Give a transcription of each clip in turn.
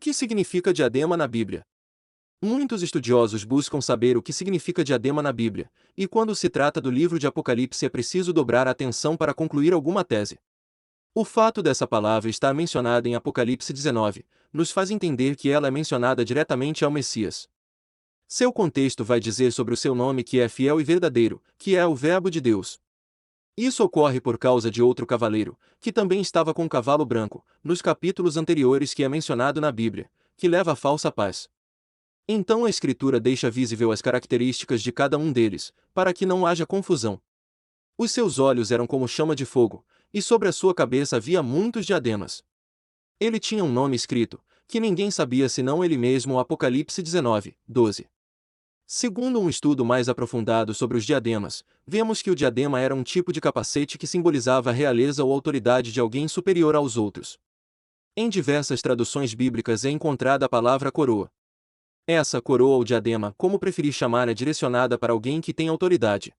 que significa diadema na Bíblia? Muitos estudiosos buscam saber o que significa diadema na Bíblia, e quando se trata do livro de Apocalipse é preciso dobrar a atenção para concluir alguma tese. O fato dessa palavra estar mencionada em Apocalipse 19 nos faz entender que ela é mencionada diretamente ao Messias. Seu contexto vai dizer sobre o seu nome que é fiel e verdadeiro, que é o Verbo de Deus. Isso ocorre por causa de outro cavaleiro, que também estava com um cavalo branco, nos capítulos anteriores que é mencionado na Bíblia, que leva a falsa paz. Então a Escritura deixa visível as características de cada um deles, para que não haja confusão. Os seus olhos eram como chama de fogo, e sobre a sua cabeça havia muitos diademas. Ele tinha um nome escrito, que ninguém sabia senão ele mesmo. Apocalipse 19, 12. Segundo um estudo mais aprofundado sobre os diademas, vemos que o diadema era um tipo de capacete que simbolizava a realeza ou autoridade de alguém superior aos outros. Em diversas traduções bíblicas é encontrada a palavra coroa. Essa coroa ou diadema, como preferir chamar, é direcionada para alguém que tem autoridade.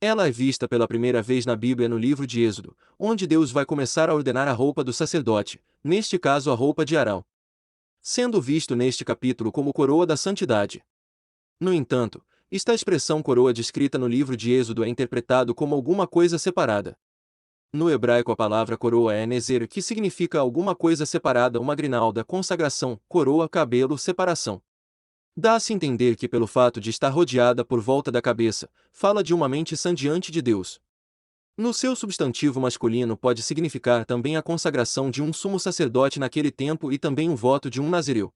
Ela é vista pela primeira vez na Bíblia no livro de Êxodo, onde Deus vai começar a ordenar a roupa do sacerdote, neste caso a roupa de Arão. Sendo visto neste capítulo como coroa da santidade. No entanto, esta expressão coroa descrita no livro de Êxodo é interpretado como alguma coisa separada. No hebraico a palavra coroa é nezer, que significa alguma coisa separada, uma grinalda, consagração, coroa, cabelo, separação. Dá-se a entender que pelo fato de estar rodeada por volta da cabeça, fala de uma mente sã diante de Deus. No seu substantivo masculino pode significar também a consagração de um sumo sacerdote naquele tempo e também o voto de um nazireu.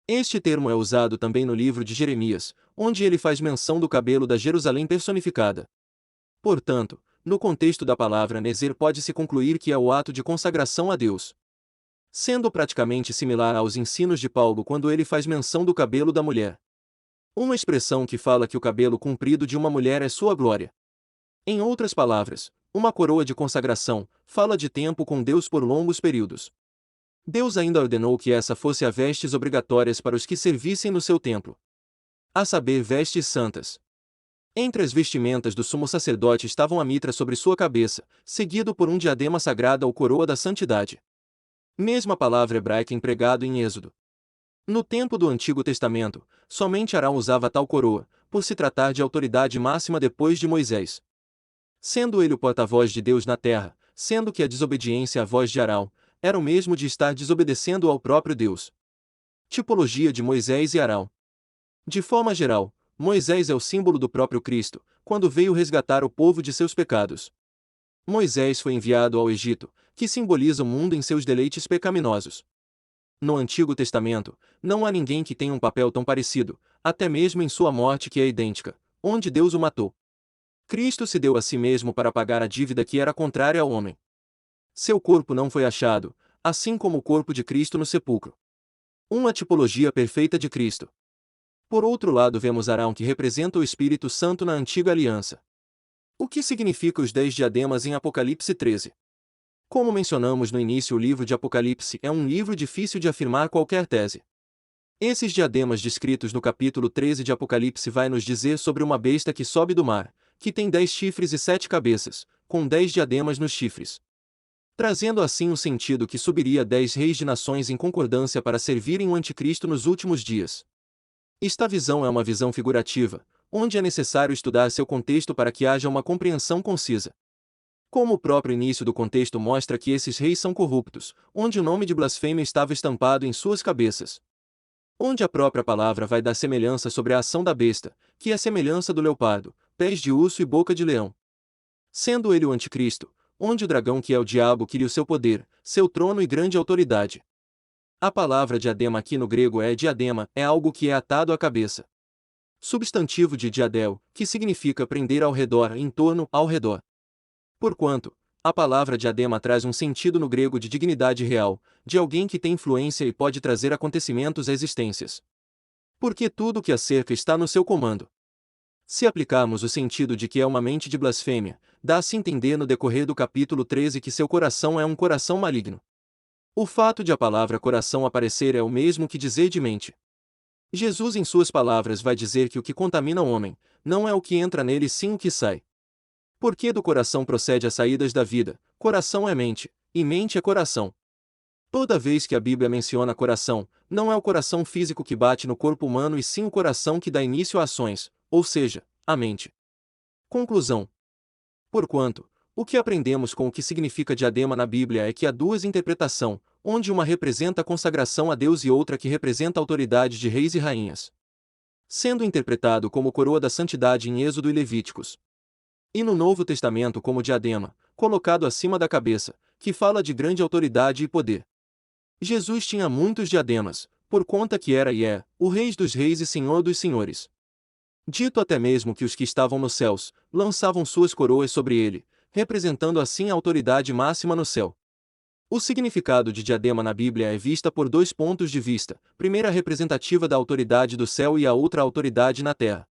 Este termo é usado também no livro de Jeremias, onde ele faz menção do cabelo da Jerusalém personificada. Portanto, no contexto da palavra nezer pode-se concluir que é o ato de consagração a Deus. Sendo praticamente similar aos ensinos de Paulo quando ele faz menção do cabelo da mulher. Uma expressão que fala que o cabelo comprido de uma mulher é sua glória. Em outras palavras, uma coroa de consagração, fala de tempo com Deus por longos períodos. Deus ainda ordenou que essa fosse a vestes obrigatórias para os que servissem no seu templo. A saber, vestes santas. Entre as vestimentas do sumo sacerdote estavam a mitra sobre sua cabeça, seguido por um diadema sagrado ou coroa da santidade. Mesma palavra hebraica empregada em Êxodo. No tempo do Antigo Testamento, somente Arão usava tal coroa, por se tratar de autoridade máxima depois de Moisés. Sendo ele o porta-voz de Deus na terra, sendo que a desobediência à voz de Arão era o mesmo de estar desobedecendo ao próprio Deus. Tipologia de Moisés e Arão. De forma geral, Moisés é o símbolo do próprio Cristo, quando veio resgatar o povo de seus pecados. Moisés foi enviado ao Egito, que simboliza o mundo em seus deleites pecaminosos. No Antigo Testamento, não há ninguém que tenha um papel tão parecido, até mesmo em sua morte que é idêntica, onde Deus o matou. Cristo se deu a si mesmo para pagar a dívida que era contrária ao homem. Seu corpo não foi achado, assim como o corpo de Cristo no sepulcro. Uma tipologia perfeita de Cristo. Por outro lado, vemos Arão, que representa o Espírito Santo na Antiga Aliança. O que significa os 10 diademas em Apocalipse 13? Como mencionamos no início, o livro de Apocalipse é um livro difícil de afirmar qualquer tese. Esses diademas descritos no capítulo 13 de Apocalipse vai nos dizer sobre uma besta que sobe do mar, que tem 10 chifres e 7 cabeças, com 10 diademas nos chifres. Trazendo assim o sentido que subiria 10 reis de nações em concordância para servirem o anticristo nos últimos dias. Esta visão é uma visão figurativa, onde é necessário estudar seu contexto para que haja uma compreensão concisa. Como o próprio início do contexto mostra que esses reis são corruptos, onde o nome de blasfêmia estava estampado em suas cabeças. Onde a própria palavra vai dar semelhança sobre a ação da besta, que é a semelhança do leopardo, pés de urso e boca de leão. Sendo ele o anticristo, onde o dragão, que é o diabo, queria o seu poder, seu trono e grande autoridade. A palavra diadema aqui no grego é diadema, é algo que é atado à cabeça. Substantivo de diadel, que significa prender ao redor, em torno, ao redor. Porquanto, a palavra diadema traz um sentido no grego de dignidade real, de alguém que tem influência e pode trazer acontecimentos à existências. Porque tudo o que a cerca está no seu comando. Se aplicarmos o sentido de que é uma mente de blasfêmia, dá-se a entender no decorrer do capítulo 13 que seu coração é um coração maligno. O fato de a palavra coração aparecer é o mesmo que dizer de mente. Jesus em suas palavras vai dizer que o que contamina o homem, não é o que entra nele sim o que sai. Porque do coração procede as saídas da vida, coração é mente, e mente é coração. Toda vez que a Bíblia menciona coração, não é o coração físico que bate no corpo humano e sim o coração que dá início a ações, ou seja, a mente. Conclusão. Porquanto, o que aprendemos com o que significa diadema na Bíblia é que há duas interpretações, onde uma representa a consagração a Deus e outra que representa a autoridade de reis e rainhas. Sendo interpretado como coroa da santidade em Êxodo e Levíticos. E no Novo Testamento como diadema, colocado acima da cabeça, que fala de grande autoridade e poder. Jesus tinha muitos diademas, por conta que era e é, o Rei dos Reis e Senhor dos Senhores. Dito até mesmo que os que estavam nos céus, lançavam suas coroas sobre ele, representando assim a autoridade máxima no céu. O significado de diadema na Bíblia é vista por dois pontos de vista, primeira representativa da autoridade do céu e a outra a autoridade na terra.